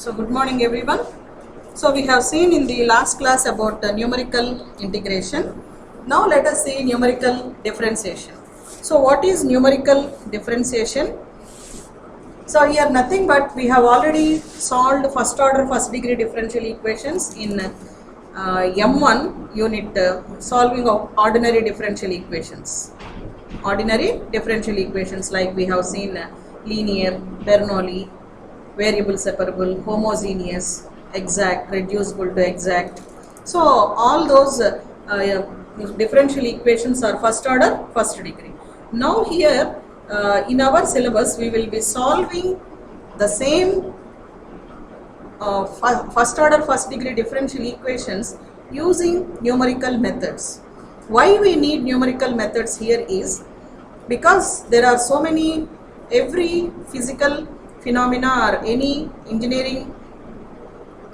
So good morning everyone. So we have seen in the last class about numerical integration. Now let us see numerical differentiation. So what is numerical differentiation? So here nothing but we have already solved first order first degree differential equations in M1 unit solving of ordinary differential equations. Ordinary differential equations like we have seen linear, Bernoulli, variable separable, homogeneous, exact, reducible to exact. So all those differential equations are first order first degree. Now here in our syllabus we will be solving the same first order first degree differential equations using numerical methods. Why we need numerical methods here is because there are so many, every physical phenomena or any engineering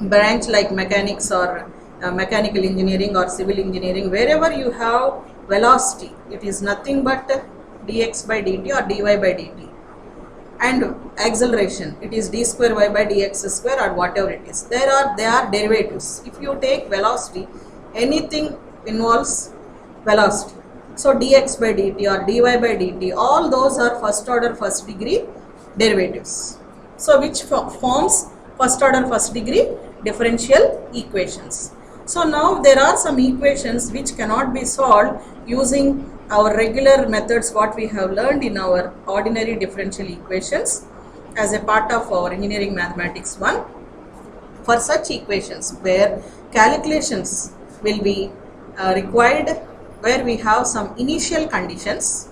branch like mechanics or mechanical engineering or civil engineering, wherever you have velocity, it is nothing but dx by dt or dy by dt, and acceleration, it is d square y by dx square or whatever it is. They are derivatives. If you take velocity, anything involves velocity. So dx by dt or dy by dt, all those are first order first degree derivatives. So which forms first order first degree differential equations. So now there are some equations which cannot be solved using our regular methods what we have learned in our ordinary differential equations as a part of our engineering mathematics 1. For such equations where calculations will be required, where we have some initial conditions,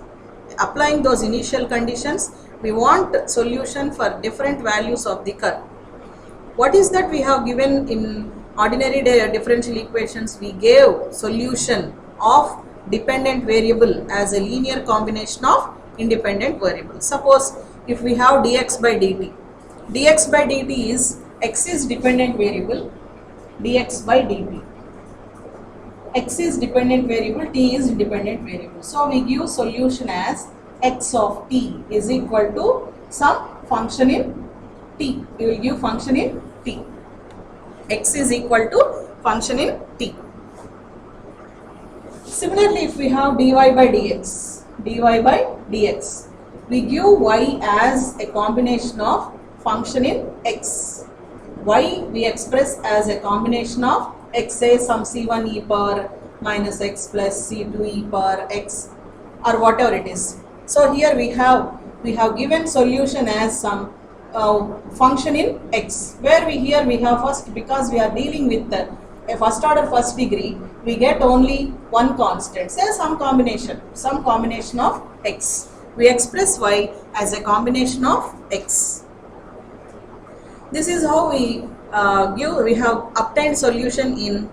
applying those initial conditions, we want solution for different values of the curve. What is that we have given in ordinary differential equations? We gave solution of dependent variable as a linear combination of independent variables. Suppose if we have dx by dt, dx by dt is x is dependent variable, dx by dt, x is dependent variable, t is independent variable. So we give solution as x of t is equal to some function in t. We will give function in t. X is equal to function in t. Similarly, if we have dy by dx, we give y as a combination of function in x. Y we express as a combination of x, say some c1 e power minus x plus c2 e power x or whatever it is. So here we have given solution as some function in x, where we have first, because we are dealing with a first order first degree, we get only one constant, say some combination of x. We express y as a combination of x. This is how we have obtained solution in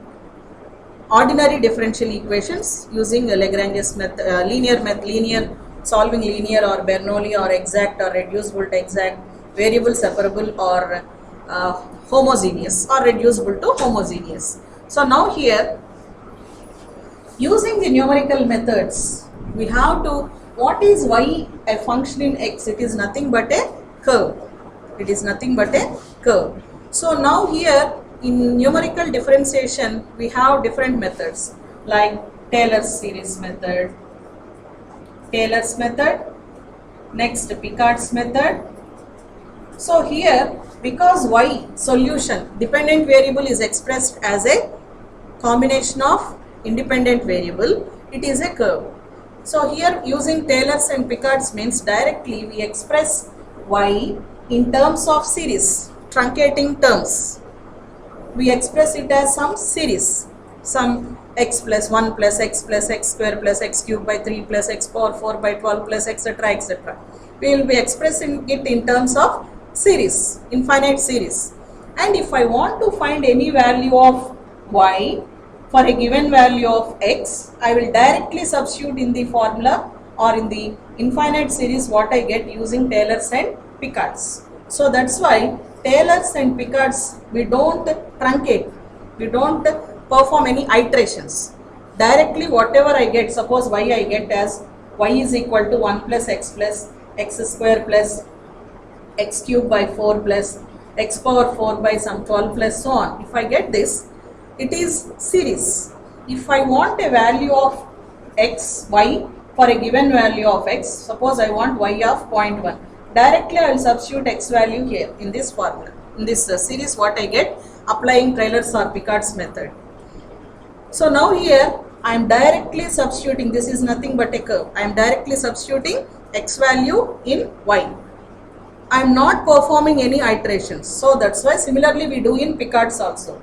ordinary differential equations using Lagrange's method, linear, solving linear or Bernoulli or exact or reducible to exact, variable separable or homogeneous or reducible to homogeneous. So now here, using the numerical methods, we have to, what is y a function in x? It is nothing but a curve. It is nothing but a curve. So now here in numerical differentiation, we have different methods like Taylor's series method, next Picard's method. So here, because y solution dependent variable is expressed as a combination of independent variable, it is a curve. So here using Taylor's and Picard's means directly we express y in terms of series, truncating terms. We express it as some series, some x plus 1 plus x square plus x cube by 3 plus x power 4 by 12 plus etc. etc. We will be expressing it in terms of series, infinite series. And if I want to find any value of y for a given value of x, I will directly substitute in the formula or in the infinite series what I get using Taylor's and Picard's. So that's why Taylor's and Picard's, we don't truncate, we don't perform any iterations. Directly whatever I get, suppose y I get as y is equal to 1 plus x square plus x cube by 4 plus x power 4 by some 12 plus so on. If I get this, it is series. If I want a value of x, y for a given value of x, suppose I want y of 0.1, directly I will substitute x value here in this formula. In this series, what I get applying Taylor's or Picard's method. So now here I am directly substituting, this is nothing but a curve. I am directly substituting x value in y. I am not performing any iterations. So that's why similarly we do in Picard's also.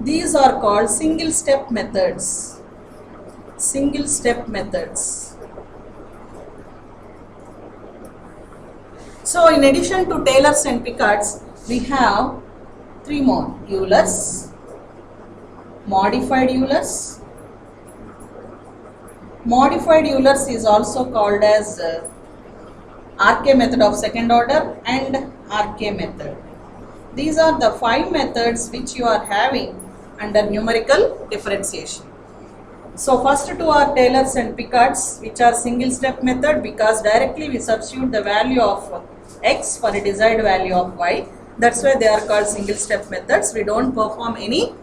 These are called single step methods. Single step methods. So in addition to Taylor's and Picard's, we have three more: Euler's, modified Euler's. Modified Euler's is also called as RK method of second order and RK method. These are the 5 methods which you are having under numerical differentiation. So first two are Taylor's and Picard's, which are single step method, because directly we substitute the value of x for a desired value of y. That's why they are called single step methods. We don't perform any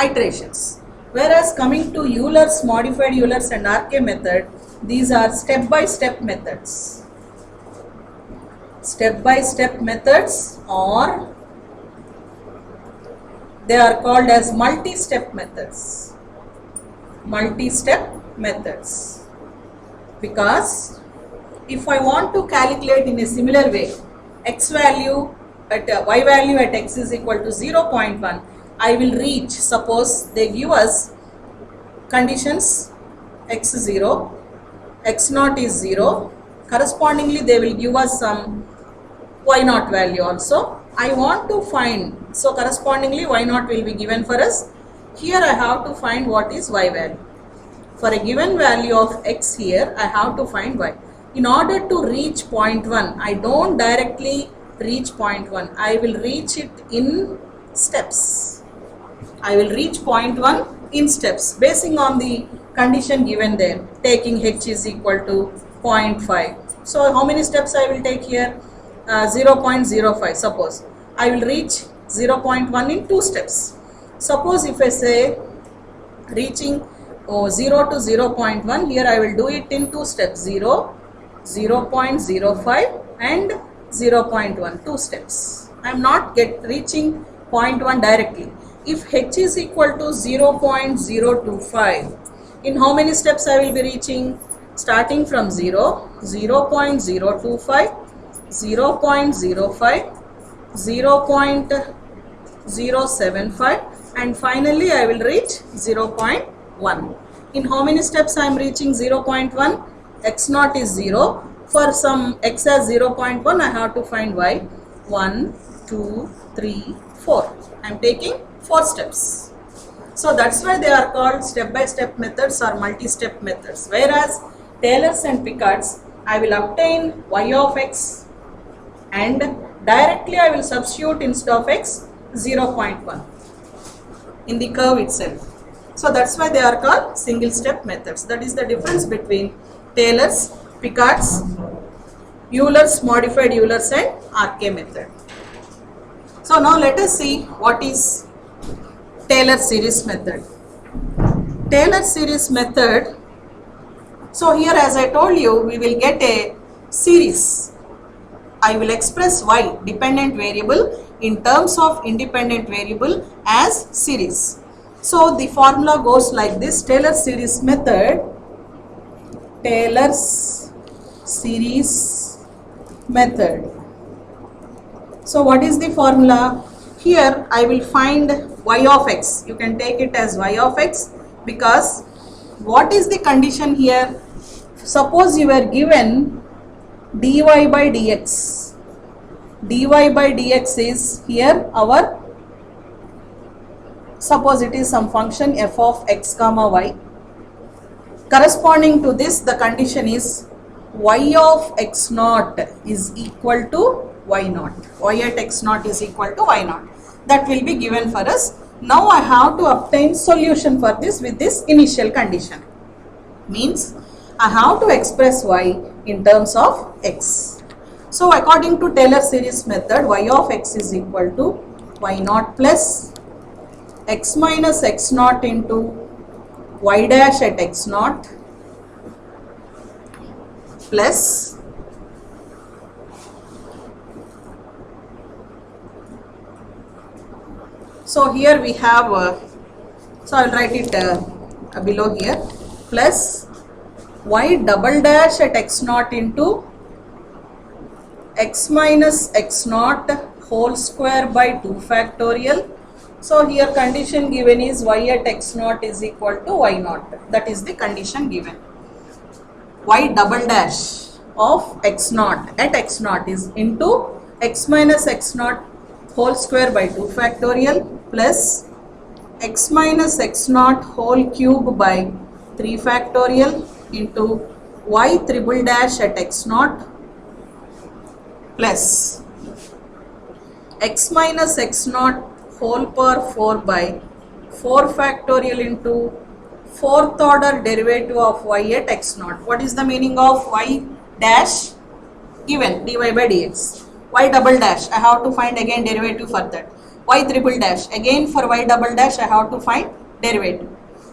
iterations. Whereas coming to Euler's, modified Euler's and RK method, these are step by step methods. Step by step methods, or they are called as multi-step methods. Multi-step methods. Because if I want to calculate in a similar way x value at y value at x is equal to 0.1, I will reach, suppose they give us conditions x0, x0 is 0, correspondingly they will give us some y0 value also. I want to find, so correspondingly y0 will be given for us. Here I have to find what is y value. For a given value of x here, I have to find y. In order to reach 0.1, I don't directly reach 0.1. I will reach it in steps. I will reach 0.1 in steps, basing on the condition given there, taking h is equal to 0.5. So how many steps I will take here? 0.05. Suppose I will reach 0.1 in 2 steps. Suppose if I say reaching 0 to 0.1, here I will do it in 2 steps: 0, 0.05 and 0.1, 2 steps. I am not reaching 0.1 directly. If h is equal to 0.025, in how many steps I will be reaching? Starting from 0, 0.025, 0.05, 0.075 and finally I will reach 0.1. In how many steps I am reaching 0.1? x0 is 0. For some x as 0.1, I have to find y. 1, 2, 3, 4. I am taking 4 steps. So that's why they are called step-by-step methods or multi-step methods. Whereas Taylor's and Picard's, I will obtain y of x and directly I will substitute instead of x 0.1 in the curve itself. So that's why they are called single step methods. That is the difference between Taylor's, Picard's, Euler's, modified Euler's and RK method. So now let us see what is Taylor series method. Taylor series method. So here, as I told you, we will get a series. I will express y, dependent variable, in terms of independent variable as series. So the formula goes like this: Taylor series method, Taylor's series method. So what is the formula? Here I will find y of x. You can take it as y of x, because what is the condition here? Suppose you were given dy by dx. dy by dx is here our, suppose it is some function f of x comma y. Corresponding to this, the condition is y of x naught is equal to y naught. Y at x naught is equal to y naught. That will be given for us. Now I have to obtain solution for this with this initial condition. Means I have to express y in terms of x. So according to Taylor series method, y of x is equal to y naught plus x minus x naught into y dash at x naught plus so here we have so I will write it below here, plus y double dash at x naught into x minus x naught whole square by 2 factorial. So here condition given is y at x naught is equal to y naught. That is the condition given. Y double dash of x naught at x naught is into x minus x naught whole square by 2 factorial plus x minus x naught whole cube by 3 factorial into y triple dash at x naught plus x minus x naught whole power 4 by 4 factorial into fourth order derivative of y at x naught. What is the meaning of y dash given dy by dx? Y double dash, I have to find again derivative for that. Y triple dash, again for y double dash I have to find derivative.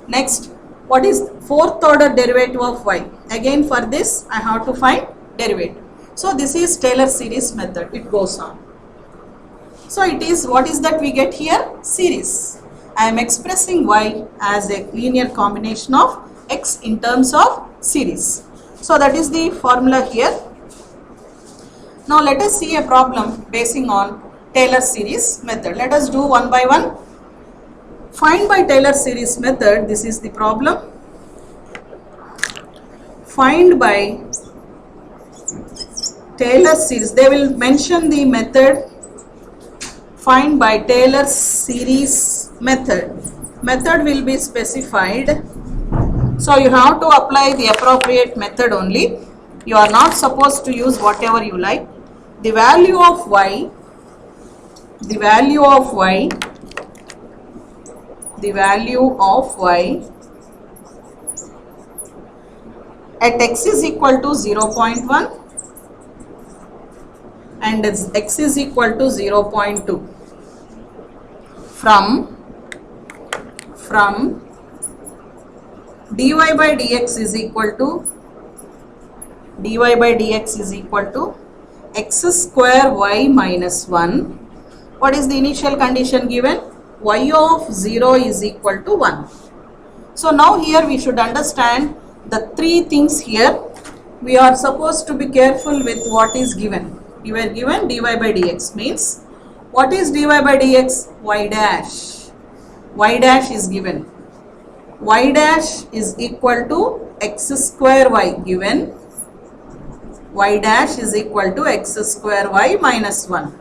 Next, what is fourth order derivative of y? Again for this I have to find derivative. So this is Taylor series method, it goes on. So it is, what is that we get here? Series. I am expressing y as a linear combination of x in terms of series. So that is the formula here. Now let us see a problem basing on Taylor series method. Let us do one by one. Find by Taylor series method, this is the problem. Find by Taylor series, they will mention the method find by Taylor series method. Method will be specified. So you have to apply the appropriate method only. You are not supposed to use whatever you like. The value of y at x is equal to 0.1 and x is equal to 0.2 from dy by dx is equal to x square y minus 1. What is the initial condition given? Y of 0 is equal to 1. So now here we should understand the three things here. We are supposed to be careful with what is given. You were given dy by dx means, what is dy by dx? Y dash. Y dash is given. Y dash is equal to x square y given. Y dash is equal to x square y minus 1.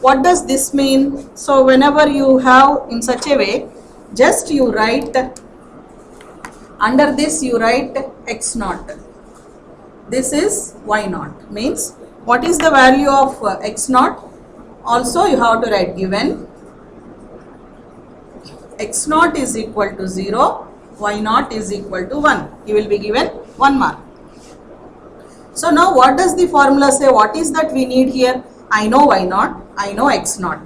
What does this mean? So whenever you have in such a way, just you write, under this you write x naught. This is y naught, means what is the value of x naught? Also you have to write given x naught is equal to 0, y naught is equal to 1. You will be given 1 mark. So now what does the formula say? What is that we need here? I know y naught, I know x naught.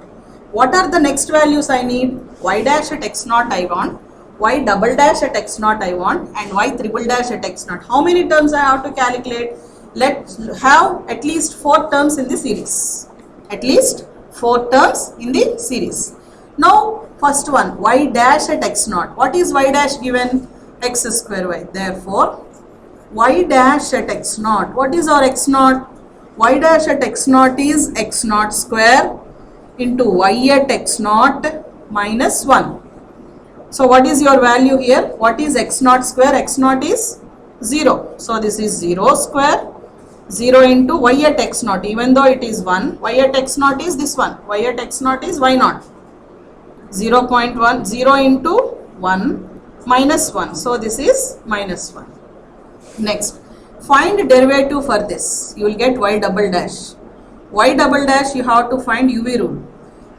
What are the next values I need? Y dash at x naught I want, y double dash at x naught I want, and y triple dash at x naught. How many terms I have to calculate? Let's have at least 4 terms in the series. At least 4 terms in the series. Now first one, y dash at x naught. What is y dash given? X square y. Therefore y dash at x naught. What is our x naught? Y dash at x naught is x naught square into y at x naught minus 1. So what is your value here? What is x naught square? X naught is 0. So this is 0 square. 0 into y at x naught, even though it is 1, y at x naught is this one, y at x naught is y naught. 0.1, 0 into 1 minus 1. So this is minus 1. Next, find derivative for this. You will get y double dash. Y double dash you have to find UV rule.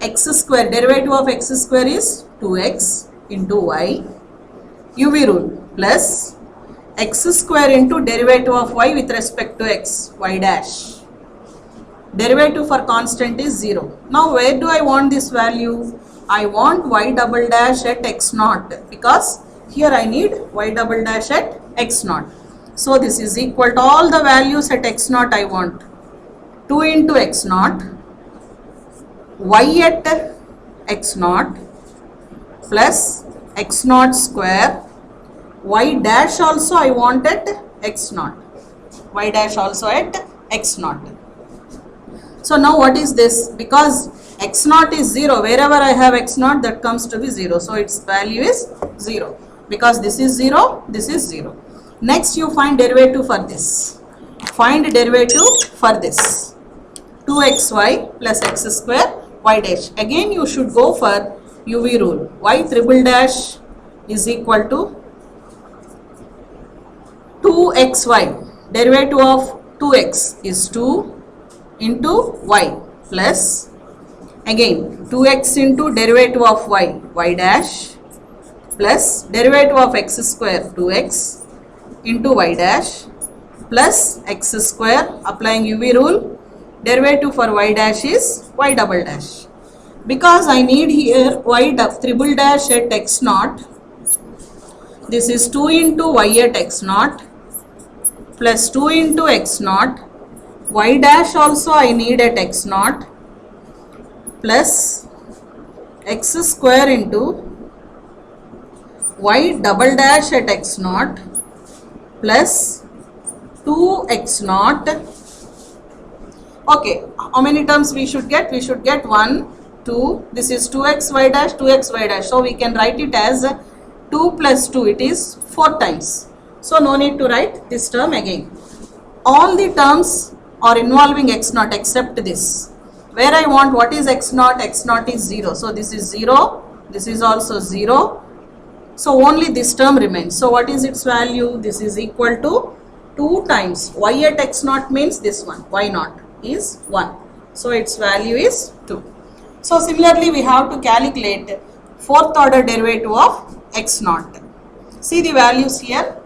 X square, derivative of x square is 2x into y. UV rule plus x square into derivative of y with respect to x, y dash. Derivative for constant is 0. Now where do I want this value? I want y double dash at x naught, because here I need y double dash at x naught. So this is equal to all the values at x naught I want. 2 into x naught, y at x naught plus x naught square, y dash also I want at x naught, y dash also at x naught. So now what is this? Because x naught is 0, wherever I have x naught, that comes to be 0. So its value is 0. Because this is 0, this is 0. Next you find derivative for this. Find derivative for this. 2xy plus x square y dash. Again you should go for UV rule. Y triple dash is equal to 2xy. Derivative of 2x is 2 into y plus again 2x into derivative of y dash plus derivative of x square 2x into y dash plus x square, applying UV rule, derivative for y dash is y double dash. Because I need here y triple dash at x naught, this is 2 into y at x naught plus 2 into x naught, y dash also I need at x naught plus x square into y double dash at x naught plus 2x naught. Okay, how many terms we should get? We should get 1, 2, this is 2xy dash, 2xy dash. So we can write it as 2 plus 2, it is 4 times. So no need to write this term again. All the terms are involving x naught except this. Where I want what is x naught? X naught is 0. So this is 0, this is also 0. So only this term remains. So what is its value? This is equal to 2 times y at x naught means this one, y naught is 1. So its value is 2. So similarly we have to calculate 4th order derivative of x naught. See the values here.